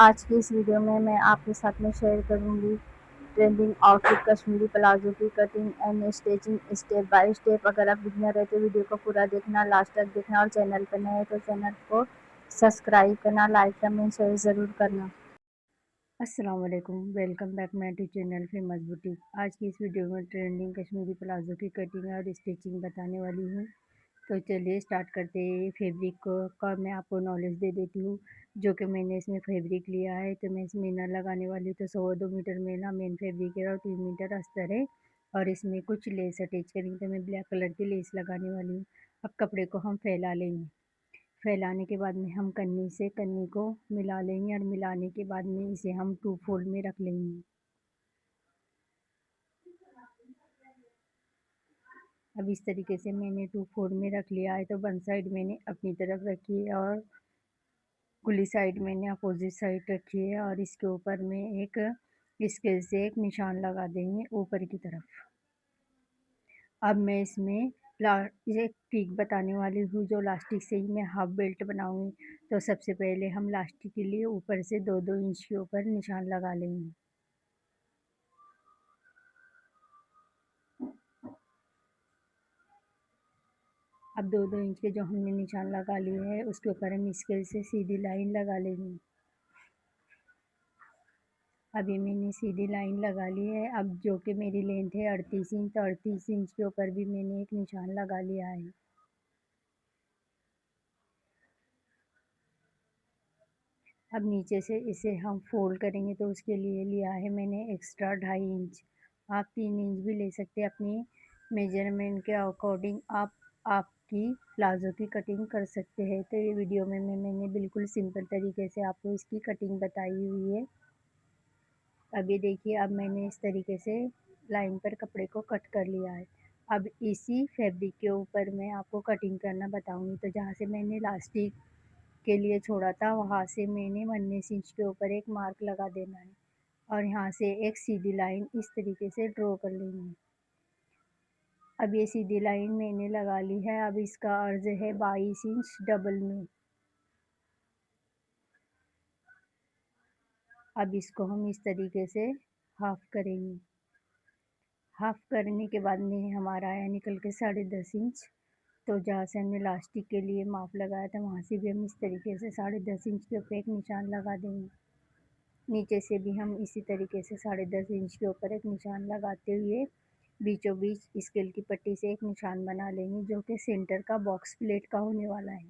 आज की इस वीडियो में मैं आपके साथ में शेयर करूंगी ट्रेंडिंग आउटफिट कश्मीरी प्लाजो की cutting and stitching step by step. अगर आप बिगिनर है तो वीडियो को पूरा देखना, लास्ट तक देखना, और चैनल पर नए हैं तो चैनल को सब्सक्राइब करना, लाइक कमेंट शेयर ज़रूर करना। अस्सलाम वालेकुम, welcome back my to channel famous boutique. आज की इस वीडियो में ट्रेंडिंग कश्मीरी प्लाजो की कटिंग और स्टिचिंग बताने वाली हूँ। तो चलिए स्टार्ट करते हैं। फैब्रिक को का मैं आपको नॉलेज दे देती हूँ। जो कि मैंने इसमें फैब्रिक लिया है, तो मैं इसमें इनर लगाने वाली हूँ। तो 102 मीटर में ना मेन फैब्रिक है और 3 मीटर अस्तर है, और इसमें कुछ लेस अटैच करेंगे। तो मैं ब्लैक कलर की लेस लगाने वाली हूँ। अब कपड़े को हम फैला लेंगे। फैलाने के बाद में हम कन्नी से कन्नी को मिला लेंगे, और मिलाने के बाद में इसे हम 2 फोल्ड में रख लेंगे। अब इस तरीके से मैंने 2 फोल्ड में रख लिया है। तो वन साइड मैंने अपनी तरफ रखी है और खुली साइड मैंने अपोजिट साइड रखी है, और इसके ऊपर में एक स्केल से एक निशान लगा देंगे ऊपर की तरफ। अब मैं इसमें एक ट्रिक बताने वाली हूँ, जो लास्टिक से ही मैं हाफ बेल्ट बनाऊंगी। तो सबसे पहले हम लास्टिक के लिए ऊपर से 2-2 इंच के ऊपर निशान लगा लेंगे। अब 2-2 इंच के जो हमने निशान लगा लिए है, उसके ऊपर हम स्केल से सीधी लाइन लगा लेंगे। अभी मैंने सीधी लाइन लगा ली है। अब जो कि मेरी लेंथ है 38 इंच, तो 38 इंच के ऊपर भी मैंने एक निशान लगा लिया है। अब नीचे से इसे हम फोल्ड करेंगे, तो उसके लिए लिया है मैंने एक्स्ट्रा 2.5 इंच। आप 3 इंच भी ले सकते हैं, अपनी मेजरमेंट के अकॉर्डिंग आप आपकी प्लाज़ो की कटिंग कर सकते हैं। तो ये वीडियो में मैंने बिल्कुल सिंपल तरीके से आपको इसकी कटिंग बताई हुई है। अब ये देखिए, अब मैंने इस तरीके से लाइन पर कपड़े को कट कर लिया है। अब इसी फैब्रिक के ऊपर मैं आपको कटिंग करना बताऊंगी। तो जहाँ से मैंने लास्टिक के लिए छोड़ा था, वहाँ से मैंने 19 इंच के ऊपर एक मार्क लगा देना है, और यहाँ से एक सीधी लाइन इस तरीके से ड्रॉ कर लेनी है। अब ये सीधी लाइन मैंने लगा ली है। अब इसका अर्ज है 22 इंच डबल में। अब इसको हम इस तरीके से हाफ करेंगे। हाफ करने के बाद में हमारा आया निकल के 10.5 इंच। तो जहाँ से हमने लास्टिक के लिए माप लगाया था, वहाँ से भी हम इस तरीके से 10.5 इंच के ऊपर एक निशान लगा देंगे। नीचे से भी हम इसी तरीके से 10.5 इंच के ऊपर एक निशान लगाते हुए बीचों बीच स्केल की पट्टी से एक निशान बना लेंगे, जो कि सेंटर का बॉक्स प्लेट का होने वाला है।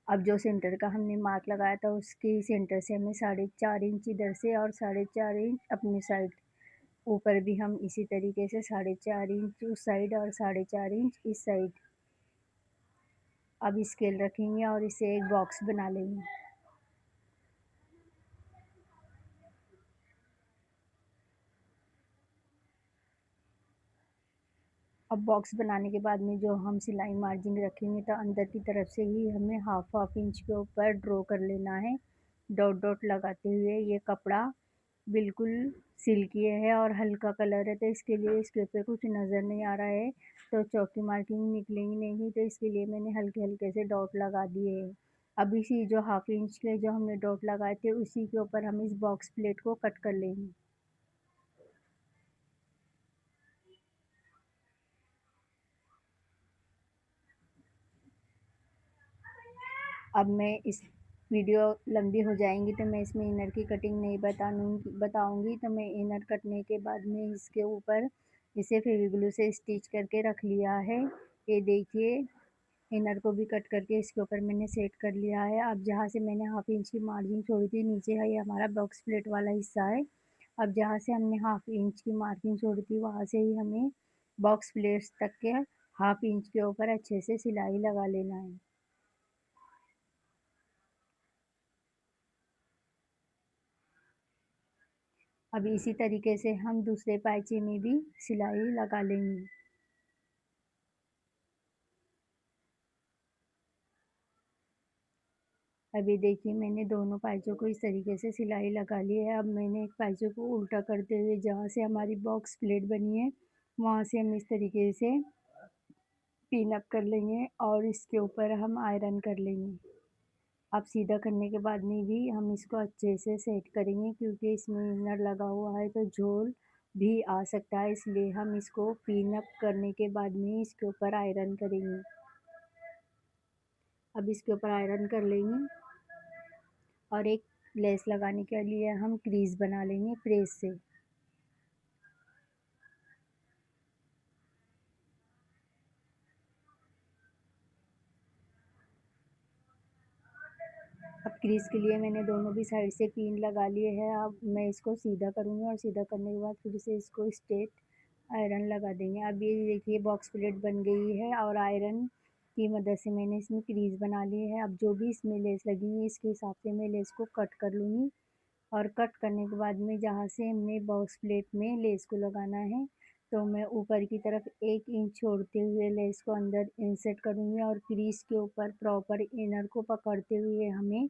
अब जो सेंटर का हमने मार्क लगाया था, उसके सेंटर से हमें 4.5 इंच इधर से और 4.5 इंच अपनी साइड ऊपर भी हम इसी तरीके से 4.5 इंच उस साइड और 4.5 इंच इस साइड अब स्केल रखेंगे और इसे एक बॉक्स बना लेंगे। अब बॉक्स बनाने के बाद में जो हम सिलाई मार्जिन रखेंगे, तो अंदर की तरफ से ही हमें हाफ इंच के ऊपर ड्रॉ कर लेना है, डॉट डॉट लगाते हुए। ये कपड़ा बिल्कुल सिल्की है और हल्का कलर है, तो इसके लिए इसके ऊपर कुछ नज़र नहीं आ रहा है, तो चौकी मार्किंग निकलेगी नहीं। तो इसके लिए मैंने हल्के हल्के से डॉट लगा दिए हैं। अब इसी जो हाफ इंच के जो हमने डॉट लगाए थे, उसी के ऊपर हम इस बॉक्स प्लेट को कट कर लेंगे। अब मैं इस वीडियो लंबी हो जाएंगी, तो मैं इसमें इनर की कटिंग नहीं बताऊंगी। तो मैं इनर कटने के बाद में इसके ऊपर इसे फेविग्लू से स्टिच करके रख लिया है। ये देखिए, इनर को भी कट करके इसके ऊपर मैंने सेट कर लिया है। अब जहाँ से मैंने हाफ इंच की मार्जिन छोड़ी थी, नीचे है ये हमारा बॉक्स प्लेट वाला हिस्सा है। अब जहाँ से हमने हाफ इंच की मार्किंग छोड़ी थी, वहाँ से ही हमें बॉक्स प्लेट्स तक के हाफ इंच के ऊपर अच्छे से सिलाई लगा लेना है। अब इसी तरीके से हम दूसरे पाइचे में भी सिलाई लगा लेंगे। अभी देखिए, मैंने दोनों पाइचों को इस तरीके से सिलाई लगा ली है। अब मैंने एक पाइचों को उल्टा करते हुए, जहाँ से हमारी बॉक्स प्लेट बनी है, वहाँ से हम इस तरीके से पिन अप कर लेंगे और इसके ऊपर हम आयरन कर लेंगे। अब सीधा करने के बाद में भी हम इसको अच्छे से सेट करेंगे, क्योंकि इसमें इनर लगा हुआ है तो झोल भी आ सकता है, इसलिए हम इसको पिन अप करने के बाद में इसके ऊपर आयरन करेंगे। अब इसके ऊपर आयरन कर लेंगे और एक लेस लगाने के लिए हम क्रीज बना लेंगे प्रेस से। अब क्रीज के लिए मैंने दोनों भी साइड से पिन लगा लिए हैं। अब मैं इसको सीधा करूँगी और सीधा करने के बाद फिर से इसको स्ट्रेट आयरन लगा देंगे। अब ये देखिए बॉक्स प्लेट बन गई है और आयरन की मदद से मैंने इसमें क्रीज बना ली है। अब जो भी इसमें लेस लगी है इसके हिसाब से मैं लेस को कट कर लूँगी और कट करने के बाद में जहाँ से हमने बॉक्स प्लेट में लेस को लगाना है तो मैं ऊपर की तरफ 1 इंच छोड़ते हुए लेस को अंदर इंसर्ट करूँगी और क्रीज के ऊपर प्रॉपर इनर को पकड़ते हुए हमें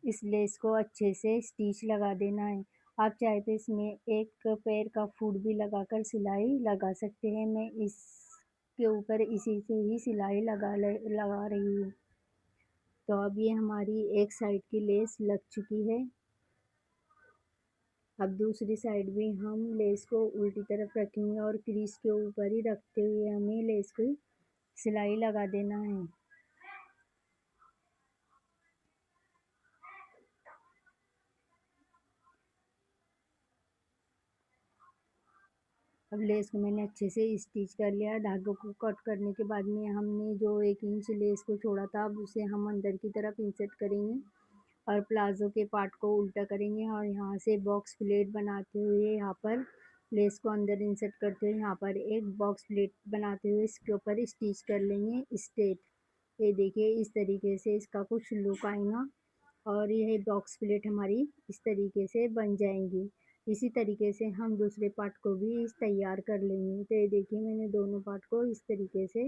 इस लेस को अच्छे से स्टिच लगा देना है। आप चाहे तो इसमें एक पैर का फूट भी लगाकर सिलाई लगा सकते हैं। मैं इसके ऊपर इसी से ही सिलाई लगा रही हूँ। तो अब ये हमारी एक साइड की लेस लग चुकी है। अब दूसरी साइड भी हम लेस को उल्टी तरफ रखेंगे और क्रीज के ऊपर ही रखते हुए हमें लेस को सिलाई लगा देना है। अब लेस को मैंने अच्छे से स्टिच कर लिया है। धागों को कट करने के बाद में हमने जो 1 इंच लेस को छोड़ा था अब उसे हम अंदर की तरफ इंसर्ट करेंगे और प्लाजो के पार्ट को उल्टा करेंगे और यहाँ से बॉक्स प्लेट बनाते हुए यहाँ पर लेस को अंदर इंसर्ट करते हुए यहाँ पर एक बॉक्स प्लेट बनाते हुए इसके ऊपर स्टिच कर लेंगे स्ट्रेट। ये देखिए इस तरीके से इसका कुछ लुक आएगा और यह बॉक्स प्लेट हमारी इस तरीके से बन जाएंगी। इसी तरीके से हम दूसरे पार्ट को भी तैयार कर लेंगे। तो ये देखिए मैंने दोनों पार्ट को इस तरीके से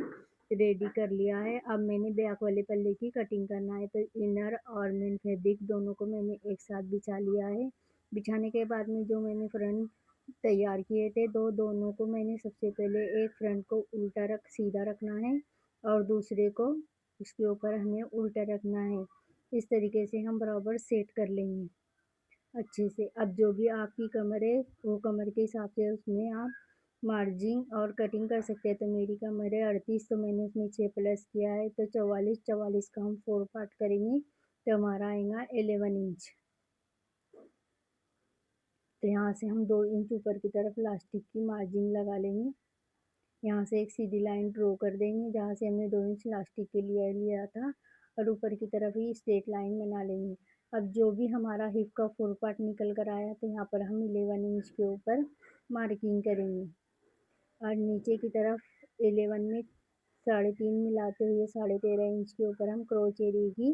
रेडी कर लिया है। अब मैंने बैक वाले पल्ले की कटिंग करना है तो इनर और मेन फैब्रिक दोनों को मैंने एक साथ बिछा लिया है। बिछाने के बाद में जो मैंने फ्रंट तैयार किए थे दोनों को मैंने सबसे पहले एक फ्रंट को सीधा रखना है और दूसरे को उसके ऊपर हमें उल्टा रखना है। इस तरीके से हम बराबर सेट कर लेंगे अच्छे से। अब जो भी आपकी कमर है वो कमर के हिसाब से उसमें आप मार्जिन और कटिंग कर सकते हैं। तो मेरी कमर है 38 तो मैंने उसमें 6 प्लस किया है तो 44 का हम 4 पार्ट करेंगे तो हमारा आएगा 11 इंच। तो यहाँ से हम 2 इंच ऊपर की तरफ लास्टिक की मार्जिन लगा लेंगे। यहाँ से एक सीधी लाइन ड्रॉ कर देंगे जहाँ से हमने 2 इंच लास्टिक के लिए लिया था और ऊपर की तरफ ही स्ट्रेट लाइन बना लेंगे। अब जो भी हमारा हिप का 4 पार्ट निकल कर आया तो यहाँ पर हम 11 इंच के ऊपर मार्किंग करेंगे और नीचे की तरफ 11 में 3.5 मिलाते हुए 13.5 इंच के ऊपर हम क्रोच एरिया की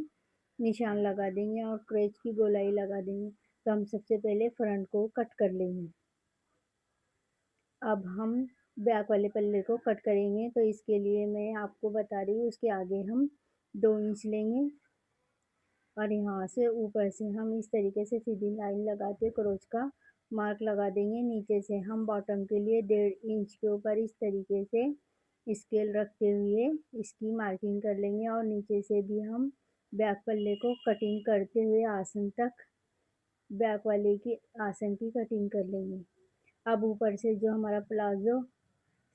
निशान लगा देंगे और क्रोच की गोलाई लगा देंगे। तो हम सबसे पहले फ्रंट को कट कर लेंगे। अब हम बैक वाले पल्ले को कट करेंगे तो इसके लिए मैं आपको बता रही हूँ उसके आगे हम 2 इंच लेंगे और यहाँ से ऊपर से हम इस तरीके से सीधी लाइन लगा के क्रोच का मार्क लगा देंगे। नीचे से हम बॉटम के लिए 1.5 इंच के ऊपर इस तरीके से स्केल रखते हुए इसकी मार्किंग कर लेंगे और नीचे से भी हम बैक पल्ले को कटिंग करते हुए आसन तक बैक वाले की आसन की कटिंग कर लेंगे। अब ऊपर से जो हमारा प्लाजो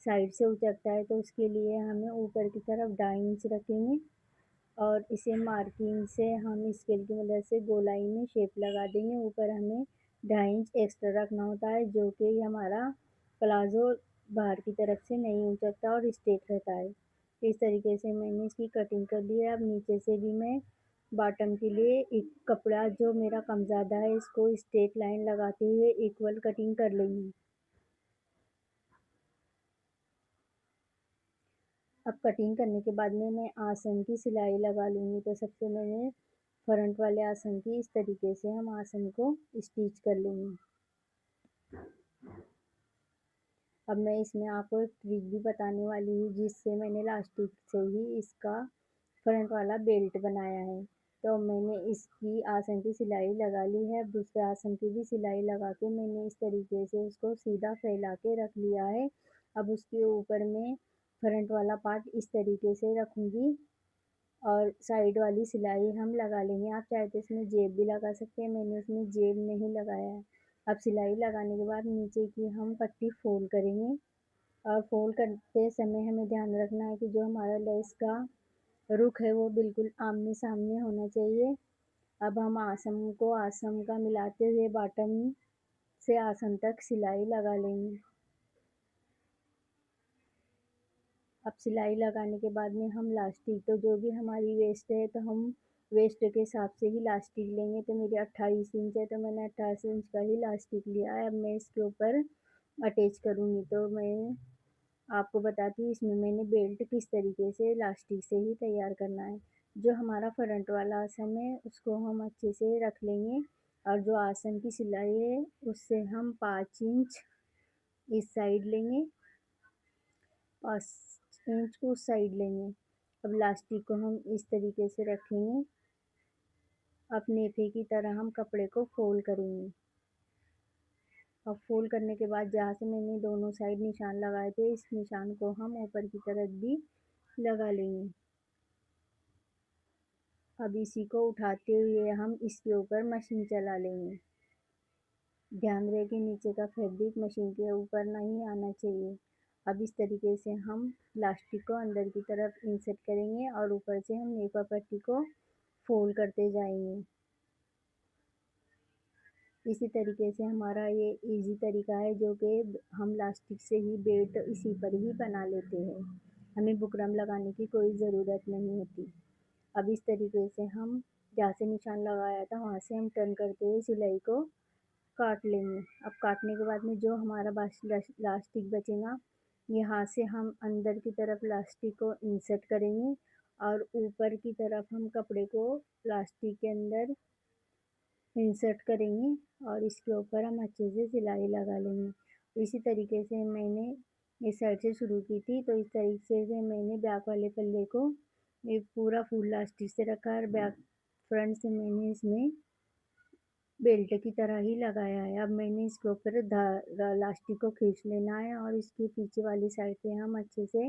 साइड से उचकता है तो उसके लिए हमें ऊपर की तरफ 2.5 इंच रखेंगे और इसे मार्किंग से हम स्केल की मदद से गोलाई में शेप लगा देंगे। ऊपर हमें 2.5 इंच एक्स्ट्रा रखना होता है जो कि हमारा प्लाजो बाहर की तरफ से नहीं उचकता और स्ट्रेट रहता है। इस तरीके से मैंने इसकी कटिंग कर ली है। अब नीचे से भी मैं बॉटम के लिए एक कपड़ा जो मेरा कम ज़्यादा है इसको स्ट्रेट लाइन लगाते हुए इक्वल कटिंग कर लेंगे। अब कटिंग करने के बाद में मैं आसन की सिलाई लगा लूँगी। तो सबसे मैंने फ्रंट वाले आसन की इस तरीके से हम आसन को स्टिच कर लेंगे। अब मैं इसमें आपको एक ट्रिक भी बताने वाली हूँ जिससे मैंने लास्टिक से ही इसका फ्रंट वाला बेल्ट बनाया है। तो मैंने इसकी आसन की सिलाई लगा ली है। अब दूसरे आसन की भी सिलाई लगा के मैंने इस तरीके से उसको सीधा फैला के रख लिया है। अब उसके ऊपर मैं फ्रंट वाला पार्ट इस तरीके से रखूँगी और साइड वाली सिलाई हम लगा लेंगे। आप चाहे तो इसमें जेब भी लगा सकते हैं, मैंने इसमें जेब नहीं लगाया है। अब सिलाई लगाने के बाद नीचे की हम पट्टी फोल्ड करेंगे और फोल्ड करते समय हमें ध्यान रखना है कि जो हमारा लेस का रुख है वो बिल्कुल आमने सामने होना चाहिए। अब हम आसम को आसम का मिलाते हुए बॉटम से आसन तक सिलाई लगा लेंगे। अब सिलाई लगाने के बाद में हम लास्टिक, तो जो भी हमारी वेस्ट है तो हम वेस्ट के हिसाब से ही लास्टिक लेंगे। तो मेरी 28 इंच है तो मैंने 28 इंच का ही लास्टिक लिया है। अब मैं इसके ऊपर अटैच करूँगी। तो मैं आपको बताती हूँ इसमें मैंने बेल्ट किस तरीके से लास्टिक से ही तैयार करना है। जो हमारा फ्रंट वाला आसन है उसको हम अच्छे से रख लेंगे और जो आसन की सिलाई है उससे हम 5 इंच इस साइड लेंगे, 5 इंच उस साइड लेंगे। अब लास्टिक को हम इस तरीके से रखेंगे। अब नेफे की तरह हम कपड़े को फोल्ड करेंगे। अब फोल्ड करने के बाद जहाँ से मैंने दोनों साइड निशान लगाए थे इस निशान को हम ऊपर की तरफ भी लगा लेंगे। अब इसी को उठाते हुए हम इसके ऊपर मशीन चला लेंगे। ध्यान रहे कि नीचे का फैब्रिक मशीन के ऊपर नहीं आना चाहिए। अब इस तरीके से हम प्लास्टिक को अंदर की तरफ इंसर्ट करेंगे और ऊपर से हम नेफा पट्टी को फोल्ड करते जाएंगे। इसी तरीके से हमारा ये इजी तरीका है जो कि हम लास्टिक से ही बेल्ट इसी पर ही बना लेते हैं। हमें बुकरम लगाने की कोई ज़रूरत नहीं होती। अब इस तरीके से हम जहाँ से निशान लगाया था वहाँ से हम टर्न करते हुए सिलाई को काट लेंगे। अब काटने के बाद में जो हमारा लास्टिक बचेगा यहाँ से हम अंदर की तरफ लास्टिक को इंसर्ट करेंगे और ऊपर की तरफ हम कपड़े को लास्टिक के अंदर इंसर्ट करेंगे और इसके ऊपर हम अच्छे से सिलाई लगा लेंगे। इसी तरीके से मैंने इस साइड से शुरू की थी, तो इस तरीके से मैंने बैक वाले पल्ले को एक पूरा फुल लास्टिक से रखा और बैक फ्रंट से मैंने इसमें बेल्ट की तरह ही लगाया है। अब मैंने इसके ऊपर लास्टिक को खींच लेना है और इसकी पीछे वाली साइड पे हम अच्छे से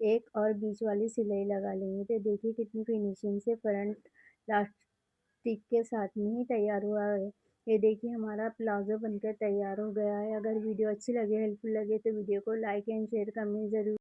एक और बीच वाली सिलाई लगा लेंगे। तो देखिए कितनी फिनिशिंग से फ्रंट लास्टिक के साथ में ही तैयार हुआ है। ये देखिए हमारा प्लाजो बनकर तैयार हो गया है। अगर वीडियो अच्छी लगे, हेल्पफुल लगे तो वीडियो को लाइक एंड शेयर कमेंट ज़रूर